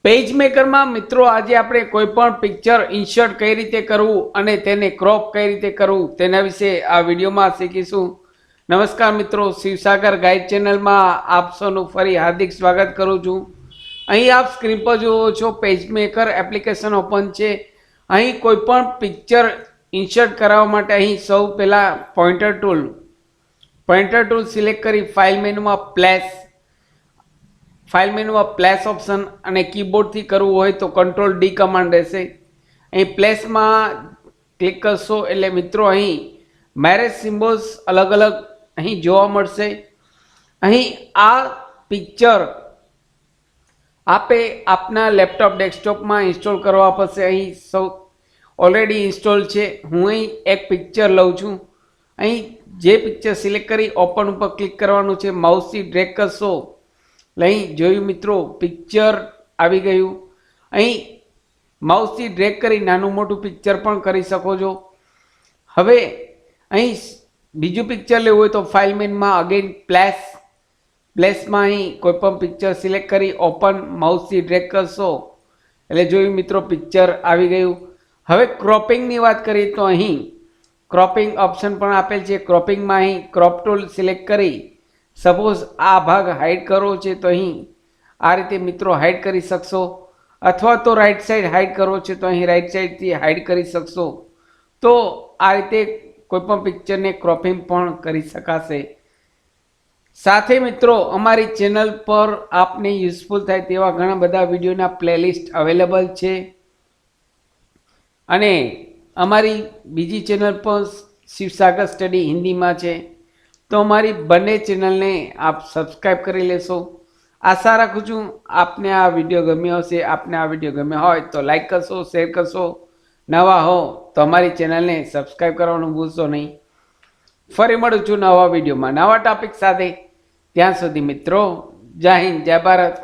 પેજમેકર માં મિત્રો આજે આપણે કોઈ પણ પિક્ચર ઇન્સર્ટ કઈ રીતે કરવું અને તેને ક્રોપ કઈ રીતે કરવું તેના વિશે આ વિડીયોમાં શીખીશું। નમસ્કાર મિત્રો, શિવસાગર ગાઈડ ચેનલમાં આપ સૌનું ફરી હાર્દિક સ્વાગત કરું છું। અહીં આપ સ્ક્રીન પર જુઓ છો પેજમેકર એપ્લિકેશન ઓપન છે। અહીં કોઈ પણ પિક્ચર ઇન્સર્ટ કરાવવા માટે અહીં સૌ પહેલાં પોઇન્ટર ટૂલ સિલેક્ટ કરી ફાઇલ મેનુમાં પ્લેસ ઓપ્શન અને કીબોર્ડથી કરવું હોય તો કંટ્રોલ ડી કમાન્ડ રહેશે। અહીં પ્લેસમાં ક્લિક કરશો એટલે મિત્રો અહીં મેરેજ સિમ્બોલ્સ અલગ અલગ અહીં જોવા મળશે। અહીં આ પિક્ચર આપે આપના લેપટોપ ડેસ્કટોપમાં ઇન્સ્ટોલ કરવા પડશે। અહીં સૌ ઓલરેડી ઇન્સ્ટોલ છે। હું અહીં એક પિક્ચર લઉં છું। અહીં જે પિક્ચર સિલેક્ટ કરી ઓપન ઉપર ક્લિક કરવાનું છે। માઉસથી ડ્રેગ કરશો અહીં જોયું મિત્રો પિક્ચર આવી ગયું। અહીં માઉસથી ડ્રેગ કરી નાનું મોટું પિક્ચર પણ કરી શકો છો। હવે અહીં બીજું પિક્ચર લેવું હોય તો ફાઇલ મેનુમાં અગેન પ્લેસમાં અહીં કોઈ પણ પિક્ચર સિલેક્ટ કરી ઓપન માઉસથી ડ્રેગ કરશો એટલે જોયું મિત્રો પિક્ચર આવી ગયું। હવે ક્રોપિંગની વાત કરીએ તો અહીં ક્રોપિંગ ઓપ્શન પણ આપેલ છે। ક્રોપિંગમાં અહીં ક્રોપ ટૂલ સિલેક્ટ કરી સપોઝ આ ભાગ હાઇડ કરવો છે તો અહીં આ રીતે મિત્રો હાઇડ કરી શકશો, અથવા તો રાઈટ સાઈડ હાઇડ કરવો છે તો અહીં રાઈટ સાઈડથી હાઇડ કરી શકશો। તો આ રીતે કોઈપણ પિક્ચરને ક્રોપિંગ પણ કરી શકાશે। સાથે મિત્રો અમારી ચેનલ પર આપને યુઝફુલ થાય તેવા ઘણા બધા વિડીયોના પ્લેલિસ્ટ અવેલેબલ છે અને અમારી બીજી ચેનલ પર શિવસાગર સ્ટડી હિન્દીમાં છે, તો અમારી બંને ચેનલને આપ સબસ્ક્રાઈબ કરી લેશો। આશા રાખું છું આપને આ વિડીયો ગમ્યો હશે। આપને આ વિડીયો ગમ્યો હોય તો લાઈક કરશો, શેર કરશો, નવા હો તો અમારી ચેનલને સબસ્ક્રાઈબ કરવાનું ભૂલશો નહીં। ફરી મળું છું નવા વિડીયોમાં નવા ટોપિક સાથે। ત્યાં સુધી મિત્રો જય હિન્દ, જય ભારત।